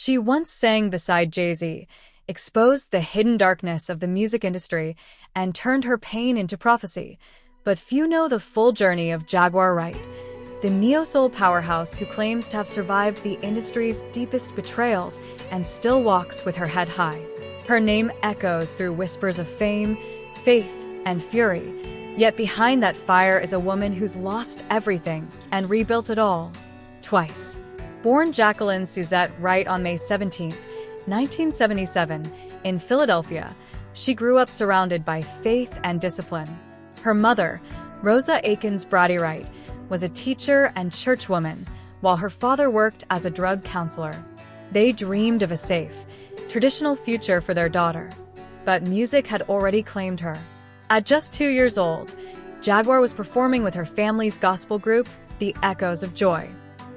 She once sang beside Jay-Z, exposed the hidden darkness of the music industry, and turned her pain into prophecy. But few know the full journey of Jaguar Wright, the neo-soul powerhouse who claims to have survived the industry's deepest betrayals and still walks with her head high. Her name echoes through whispers of fame, faith, and fury. Yet behind that fire is a woman who's lost everything and rebuilt it all, twice. Born Jacqueline Suzette Wright on May 17, 1977, in Philadelphia, she grew up surrounded by faith and discipline. Her mother, Rosa Akins Brady Wright, was a teacher and churchwoman, while her father worked as a drug counselor. They dreamed of a safe, traditional future for their daughter, but music had already claimed her. At just 2 years old, Jaguar was performing with her family's gospel group, the Echoes of Joy.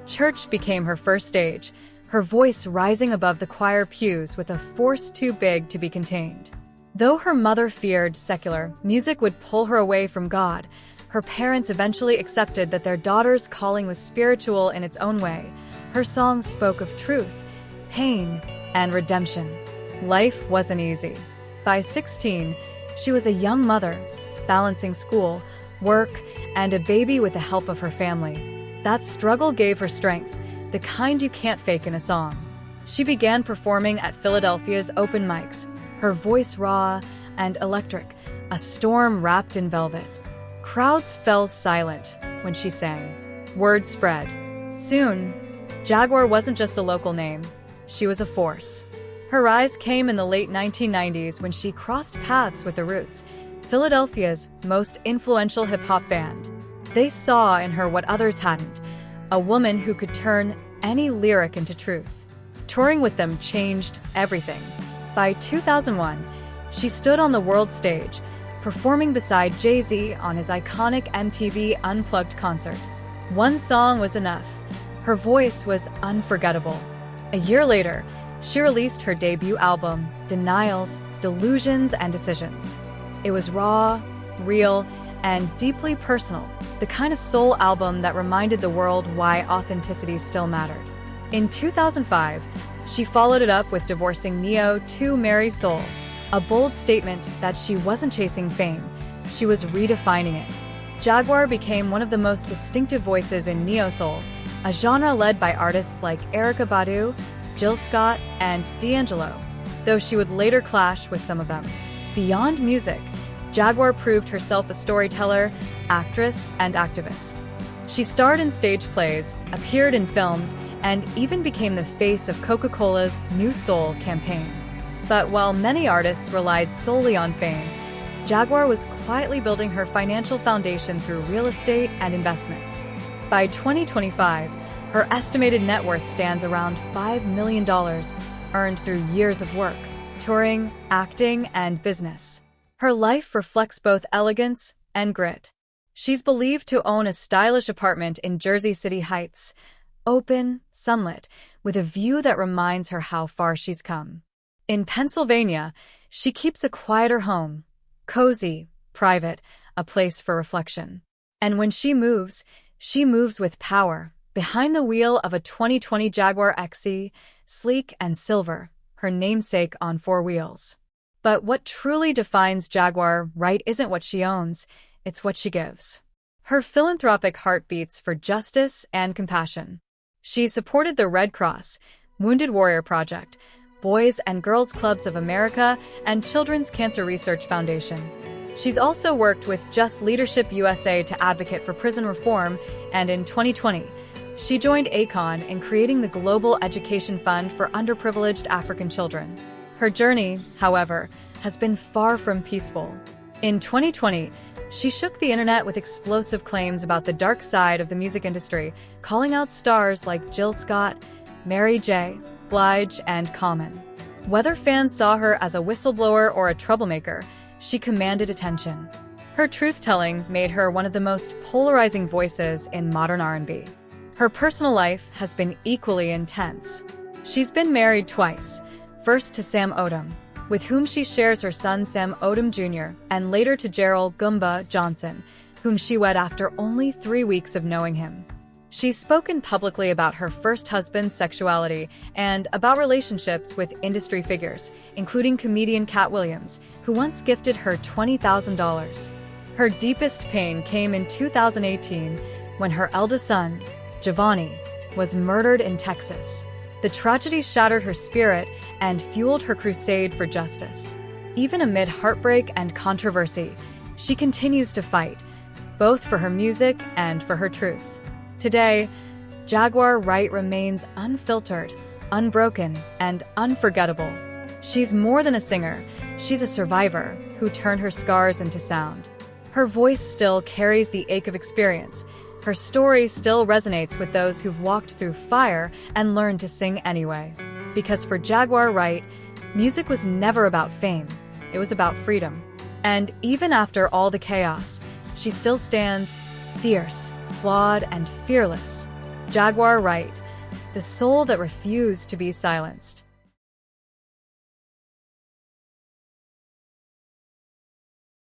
Church became her first stage, her voice rising above the choir pews with a force too big to be contained. Though her mother feared secular music would pull her away from God, her parents eventually accepted that their daughter's calling was spiritual in its own way. Her songs spoke of truth, pain, and redemption. Life wasn't easy. By 16, she was a young mother, balancing school, work, and a baby with the help of her family. That struggle gave her strength, the kind you can't fake in a song. She began performing at Philadelphia's open mics, her voice raw and electric, a storm wrapped in velvet. Crowds fell silent when she sang. Word spread. Soon, Jaguar wasn't just a local name, she was a force. Her rise came in the late 1990s when she crossed paths with The Roots, Philadelphia's most influential hip-hop band. They saw in her what others hadn't, a woman who could turn any lyric into truth. Touring with them changed everything. By 2001, she stood on the world stage, performing beside Jay-Z on his iconic MTV Unplugged concert. One song was enough. Her voice was unforgettable. A year later, she released her debut album, Denials, Delusions, and Decisions. It was raw, real, and deeply personal, the kind of soul album that reminded the world why authenticity still mattered. In 2005, she followed it up with divorcing Neo to marry soul, a bold statement that she wasn't chasing fame, she was redefining it. Jaguar became one of the most distinctive voices in neo-soul, a genre led by artists like Erykah Badu, Jill Scott, and D'Angelo, though she would later clash with some of them. Beyond music, Jaguar proved herself a storyteller, actress, and activist. She starred in stage plays, appeared in films, and even became the face of Coca-Cola's New Soul campaign. But while many artists relied solely on fame, Jaguar was quietly building her financial foundation through real estate and investments. By 2025, her estimated net worth stands around $5 million, earned through years of work, touring, acting, and business. Her life reflects both elegance and grit. She's believed to own a stylish apartment in Jersey City Heights, open, sunlit, with a view that reminds her how far she's come. In Pennsylvania, she keeps a quieter home, cozy, private, a place for reflection. And when she moves with power. Behind the wheel of a 2020 Jaguar XE, sleek and silver, her namesake on 4 wheels. But what truly defines Jaguar Wright isn't what she owns, it's what she gives. Her philanthropic heart beats for justice and compassion. She supported the Red Cross, Wounded Warrior Project, Boys and Girls Clubs of America, and Children's Cancer Research Foundation. She's also worked with Just Leadership USA to advocate for prison reform, and in 2020, she joined ACON in creating the Global Education Fund for underprivileged African children. Her journey, however, has been far from peaceful. In 2020, she shook the internet with explosive claims about the dark side of the music industry, calling out stars like Jill Scott, Mary J. Blige, and Common. Whether fans saw her as a whistleblower or a troublemaker, she commanded attention. Her truth-telling made her one of the most polarizing voices in modern R&B. Her personal life has been equally intense. She's been married twice, first to Sam Odom, with whom she shares her son Sam Odom Jr., and later to Gerald "Goomba" Johnson, whom she wed after only 3 weeks of knowing him. She's spoken publicly about her first husband's sexuality and about relationships with industry figures, including comedian Cat Williams, who once gifted her $20,000. Her deepest pain came in 2018 when her eldest son, Giovanni, was murdered in Texas. The tragedy shattered her spirit and fueled her crusade for justice. Even amid heartbreak and controversy, she continues to fight, both for her music and for her truth. Today, Jaguar Wright remains unfiltered, unbroken, and unforgettable. She's more than a singer, she's a survivor who turned her scars into sound. Her voice still carries the ache of experience. Her story still resonates with those who've walked through fire and learned to sing anyway. Because for Jaguar Wright, music was never about fame, it was about freedom. And even after all the chaos, she still stands fierce, flawed, and fearless. Jaguar Wright, the soul that refused to be silenced.